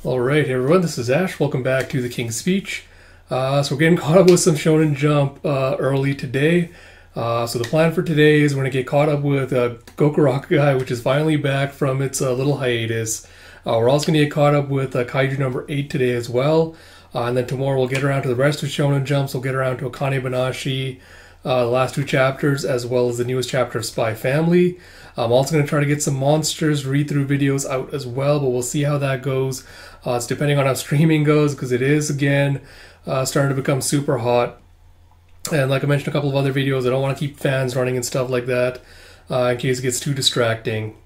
Alright everyone, this is Ash. Welcome back to the King's Speech. So we're getting caught up with some Shonen Jump early today. So the plan for today is we're going to get caught up with Goku Rakugai, which is finally back from its little hiatus. We're also going to get caught up with Kaiju No.8 today as well. And then tomorrow we'll get around to the rest of Shonen Jump. So we'll get around to Akane Banashi, the last two chapters, as well as the newest chapter of Spy Family. I'm also going to try to get some monsters read-through videos out as well, but we'll see how that goes. It's depending on how streaming goes, because it is, again, starting to become super hot. And like I mentioned a couple of other videos, I don't want to keep fans running and stuff like that, in case it gets too distracting.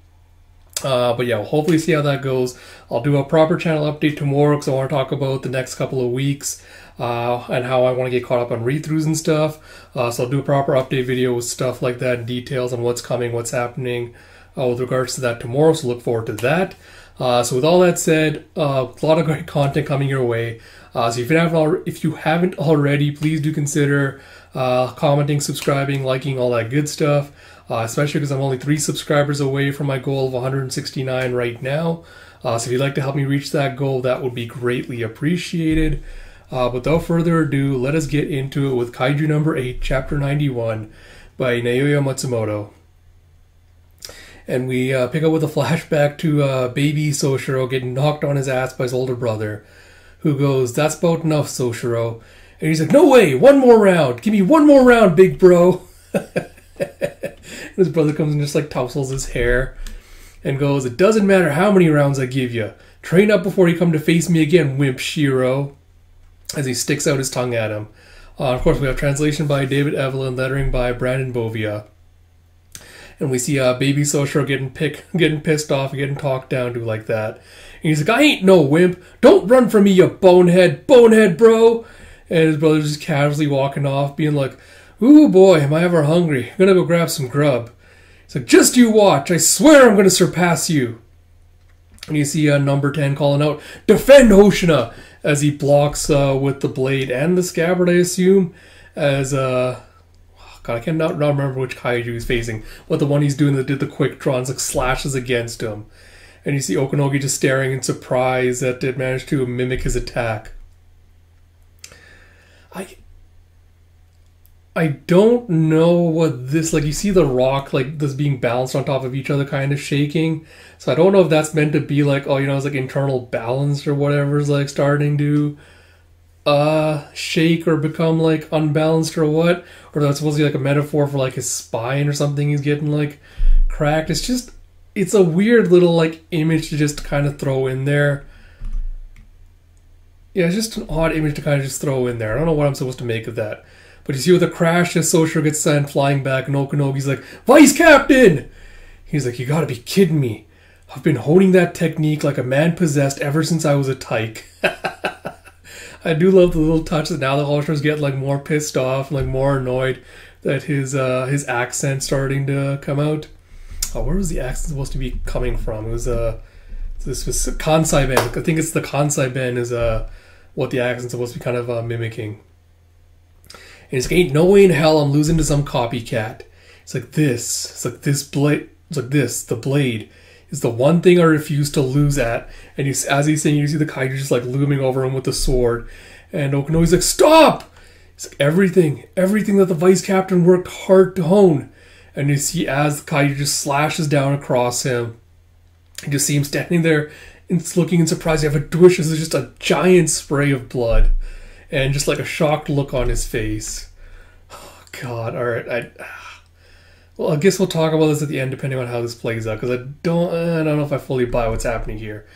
But yeah, we'll hopefully see how that goes. I'll do a proper channel update tomorrow, because I want to talk about the next couple of weeks, and how I want to get caught up on read-throughs and stuff. So I'll do a proper update video with stuff like that and details on what's coming, what's happening with regards to that tomorrow, so look forward to that. So with all that said, a lot of great content coming your way. So if you haven't already, please do consider commenting, subscribing, liking, all that good stuff. Especially because I'm only 3 subscribers away from my goal of 169 right now. So if you'd like to help me reach that goal, that would be greatly appreciated. But without further ado, let us get into it with Kaiju No.8, Chapter 91 by Naoya Matsumoto. And we pick up with a flashback to baby Soshiro getting knocked on his ass by his older brother, who goes, "That's about enough, Soshiro." And he's like, "No way, one more round. Give me one more round, big bro." And his brother comes and just like tousles his hair and goes, "It doesn't matter how many rounds I give you. Train up before you come to face me again, wimp Shiro," as he sticks out his tongue at him. Of course, we have translation by David Evelyn, lettering by Brandon Bovia. And we see baby Soshiro getting pissed off, getting talked down to like that. And he's like, "I ain't no wimp. Don't run from me, you bonehead bro." And his brother's just casually walking off, being like, "Ooh boy, am I ever hungry. I'm gonna go grab some grub." He's like, "Just you watch. I swear I'm gonna surpass you." And you see number 10 calling out, "Defend Hoshina," as he blocks with the blade and the scabbard, I assume, as God, I cannot remember which kaiju he's facing, but the one he's doing that did the quick draw and like slashes against him. And you see Okanogi just staring in surprise that it managed to mimic his attack. I don't know what this, like, you see the rock, like, this being balanced on top of each other, kind of shaking. So I don't know if that's meant to be, like, oh, you know, it's like internal balance or whatever's, like, starting to shake or become, like, unbalanced or what. Or that's supposed to be, like, a metaphor for, like, his spine or something he's getting, like, cracked. It's just, it's a weird little, like, image to just kind of throw in there. Yeah, it's just an odd image to kind of just throw in there. I don't know what I'm supposed to make of that. But you see with the crash, as Soshiro gets sent flying back, and Okanogi's like, "Vice Captain!" He's like, "You gotta be kidding me. I've been honing that technique like a man possessed ever since I was a tyke." I do love the little touch that now the Ultras get like more pissed off, like more annoyed that his accent starting to come out. Oh, where was the accent supposed to be coming from? It was this was Kansai Ben. I think it's the Kansai Ben is what the accent's supposed to be kind of mimicking. And he's like, "Ain't no way in hell I'm losing to some copycat." It's like this. It's like this blade. It's like this. The blade is the one thing I refuse to lose at. And as he's saying, you see the kaiju just like looming over him with the sword. And Okanogi's like, "Stop!" It's like everything that the vice captain worked hard to hone. And you see as the kaiju just slashes down across him, you just see him standing there and looking in surprise. You have a twitch. This is just a giant spray of blood. And just like a shocked look on his face. Oh, God. Alright. Well, I guess we'll talk about this at the end depending on how this plays out. Because I don't know if I fully buy what's happening here.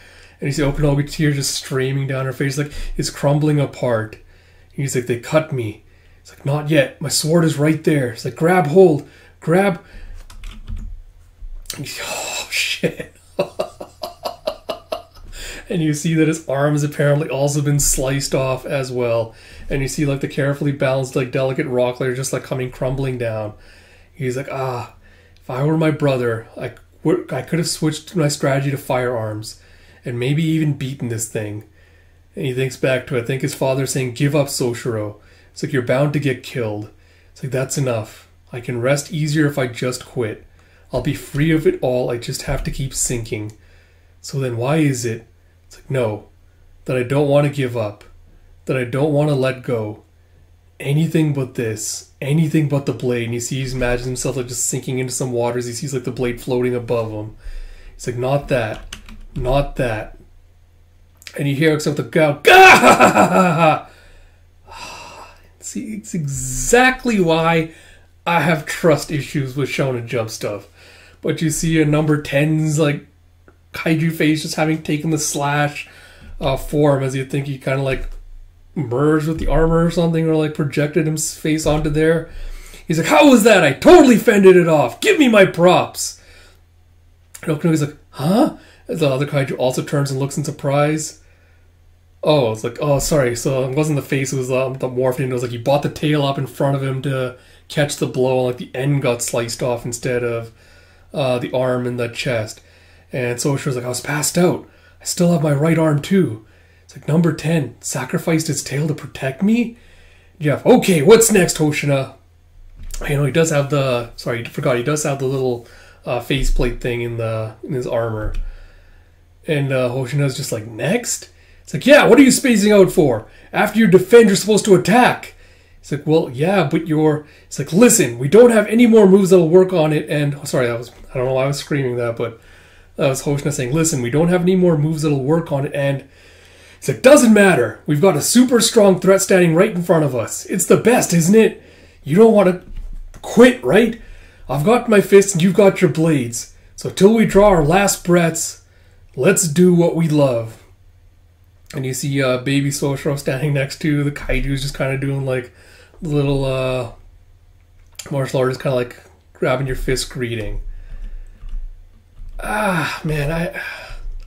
And you see Okanogi tears just streaming down her face. Like, it's crumbling apart. And he's like, "They cut me." It's like, "Not yet. My sword is right there." It's like, "Grab hold. Grab." Oh, shit. And you see that his arm has apparently also been sliced off as well. And you see like the carefully balanced, like delicate rock layer just like coming crumbling down. He's like, if I were my brother, I could have switched my strategy to firearms and maybe even beaten this thing. And he thinks back to, I think his father saying, "Give up, Soshiro." It's like, "You're bound to get killed." It's like, "That's enough. I can rest easier if I just quit. I'll be free of it all. I just have to keep sinking. So then why is it?" It's like, "No, that I don't want to give up, that I don't want to let go. Anything but this, anything but the blade. And he imagines himself like just sinking into some waters. He sees like the blade floating above him. He's like, not that, not that. And you hear except the go, Gah! See, it's exactly why I have trust issues with Shonen Jump stuff. But you see a number 10's like kaiju face just having taken the slash form, as you think he kind of like merged with the armor or something, or like projected his face onto there. He's like, how was that? I totally fended it off. Give me my props. And Okinogi's like, huh? And the other kaiju also turns and looks in surprise. Oh, it's like, oh, sorry. So it wasn't the face, it was the morphed into. It was like he brought the tail up in front of him to catch the blow, and like the end got sliced off instead of the arm and the chest. And so she was like, I was passed out. I still have my right arm too. It's like, number 10 sacrificed its tail to protect me? Jeff, okay, what's next, Hoshina? You know, he does have the, sorry, I forgot, he does have the little faceplate thing in his armor. And Hoshina's just like, next? It's like, yeah, what are you spacing out for? After you defend, you're supposed to attack. It's like, well, yeah, but it's like, listen, we don't have any more moves that'll work on it. And, oh, sorry, I don't know why I was screaming that, but that was Hoshina saying, listen, we don't have any more moves that'll work on it. And it's like, doesn't matter. We've got a super strong threat standing right in front of us. It's the best, isn't it? You don't want to quit, right? I've got my fists and you've got your blades. So till we draw our last breaths, let's do what we love. And you see baby Soshiro standing next to the kaiju, just kind of doing like little martial artist, kind of like grabbing your fist greeting. Ah, man,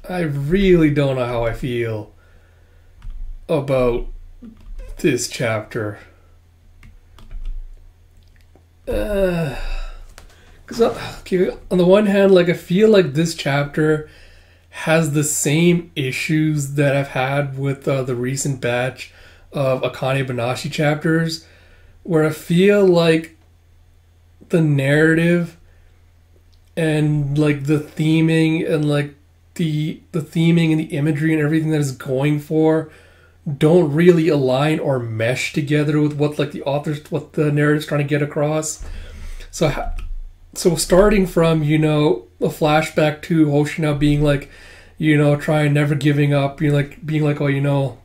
I really don't know how I feel about this chapter. Because okay, on the one hand, like I feel like this chapter has the same issues that I've had with the recent batch of Akane Banashi chapters, where I feel like the narrative and like the theming and like the theming and the imagery and everything that is going for don't really align or mesh together with what like what the narrative's trying to get across. So starting from, you know, a flashback to Hoshina being like, you know, trying, never giving up, being like, oh, you know,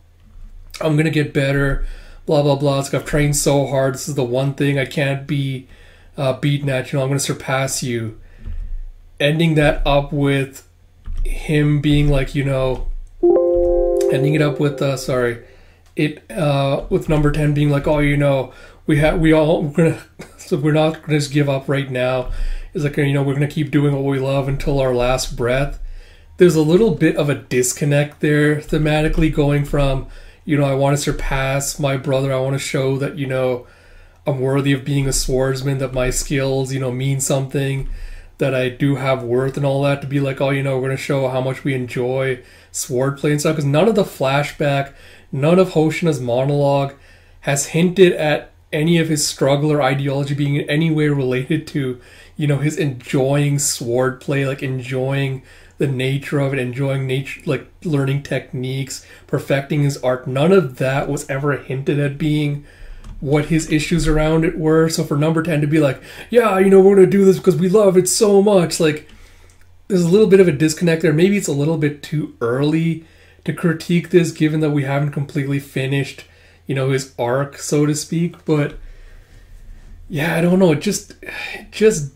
I'm gonna get better, blah blah blah. It's like, I've trained so hard. This is the one thing I can't be beaten at. You know, I'm gonna surpass you. Ending that up with him being like, you know, ending it up with with number 10 being like, oh, you know, we're not gonna just give up right now. It's like, you know, we're gonna keep doing what we love until our last breath. There's a little bit of a disconnect there thematically, going from, you know, I want to surpass my brother. I want to show that, you know, I'm worthy of being a swordsman, that my skills, you know, mean something, that I do have worth and all that, to be like, oh, you know, we're going to show how much we enjoy swordplay and stuff. Because none of the flashback, none of Hoshina's monologue has hinted at any of his struggle or ideology being in any way related to, you know, his enjoying swordplay, like enjoying the nature of it, enjoying nature, like learning techniques, perfecting his art. None of that was ever hinted at being what his issues around it were. So for number 10 to be like, yeah, you know, we're going to do this because we love it so much, like, there's a little bit of a disconnect there. Maybe it's a little bit too early to critique this, given that we haven't completely finished, you know, his arc, so to speak. But yeah, I don't know. It just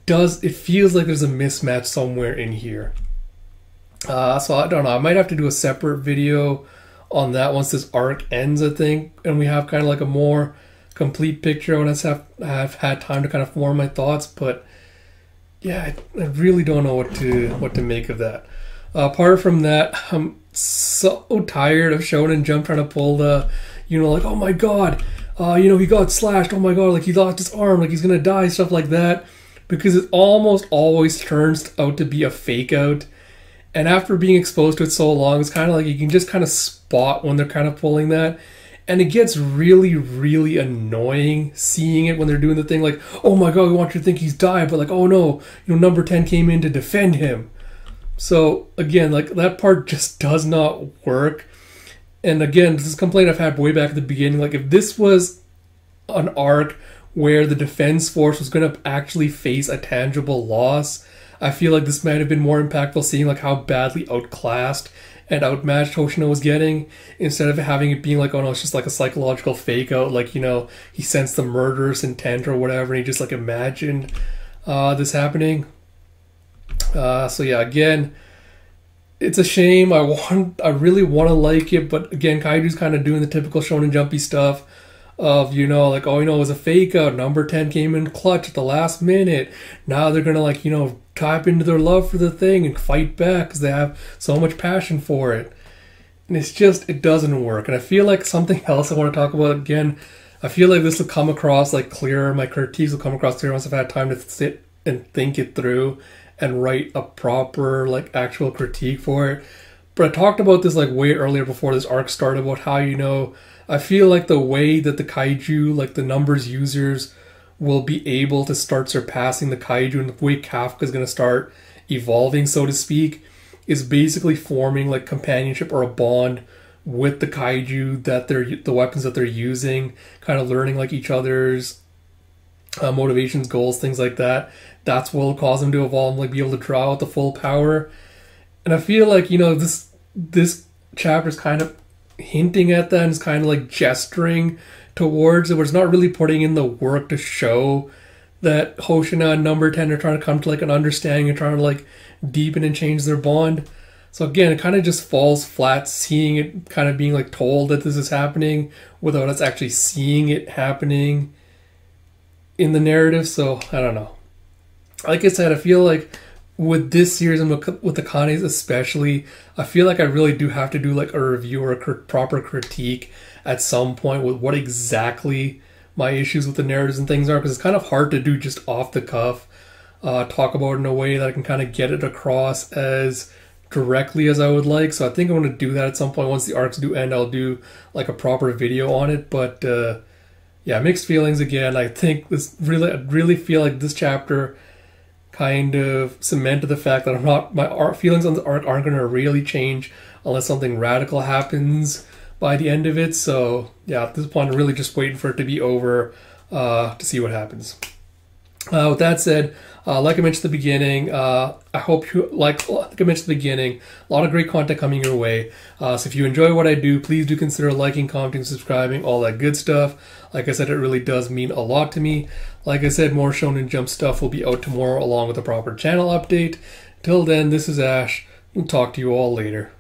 does, it feels like there's a mismatch somewhere in here. So I don't know. I might have to do a separate video on that once this arc ends, I think, and we have kind of like a more complete picture when I've had time to kind of form my thoughts. But yeah, I really don't know what to make of that. Apart from that, I'm so tired of Shonen Jump trying to pull the, you know, like, oh my god, you know, he got slashed, oh my god, like he lost his arm, like he's gonna die, stuff like that, because it almost always turns out to be a fake out. And after being exposed to it so long, it's kind of like you can just kind of spot when they're kind of pulling that. And it gets really, really annoying seeing it when they're doing the thing like, oh my god, we want you to think he's died, but like, oh no, you know, number 10 came in to defend him. So again, like, that part just does not work. And again, this is a complaint I've had way back at the beginning. Like, if this was an arc where the Defense Force was going to actually face a tangible loss, I feel like this might have been more impactful, seeing like how badly outclassed and outmatched Hoshino was getting, instead of having it being like, oh no, it's just like a psychological fake out, like, you know, he sensed the murderous intent or whatever, and he just like imagined this happening. So yeah, again, it's a shame. I really want to like it, but again, Kaiju's kind of doing the typical Shonen Jumpy stuff of, you know, like, oh, you know, it was a fake out. Number 10 came in clutch at the last minute. Now they're going to, like, you know, tap into their love for the thing and fight back because they have so much passion for it. And it's just, it doesn't work. And I feel like something else I want to talk about, again, I feel like this will come across like clearer. My critiques will come across clearer once I've had time to sit and think it through and write a proper, like, actual critique for it. But I talked about this, like, way earlier before this arc started, about how, you know, I feel like the way that the Kaiju, like, the numbers users will be able to start surpassing the Kaiju, and the way Kafka is going to start evolving, so to speak, is basically forming, like, companionship or a bond with the Kaiju, that the weapons that they're using, kind of learning, like, each other's motivations, goals, things like that. That's what will cause them to evolve and, like, be able to draw out the full power. And I feel like, you know, this chapter is kind of hinting at that, and it's kind of like gesturing towards it, where it's not really putting in the work to show that Hoshina and Number 10 are trying to come to, like, an understanding and trying to, like, deepen and change their bond. So again, it kind of just falls flat, seeing it, kind of being, like, told that this is happening without us actually seeing it happening in the narrative. So I don't know. Like I said, I feel like with this series and with the Kanes especially, I feel like I really do have to do, like, a review or a proper critique at some point with what exactly my issues with the narratives and things are, because it's kind of hard to do just off the cuff, talk about it in a way that I can kind of get it across as directly as I would like. So I think I'm going to do that at some point. Once the arcs do end, I'll do, like, a proper video on it. But yeah, mixed feelings again. I think I really feel like this chapter kind of cemented the fact that my feelings on the arc aren't going to really change unless something radical happens by the end of it. So yeah, at this point, I'm really just waiting for it to be over to see what happens. With that said, like I mentioned at the beginning, I hope you like I mentioned at the beginning, a lot of great content coming your way. So if you enjoy what I do, please do consider liking, commenting, subscribing, all that good stuff. Like I said, it really does mean a lot to me. Like I said, more Shonen Jump stuff will be out tomorrow along with a proper channel update. Till then, this is Ash. We'll talk to you all later.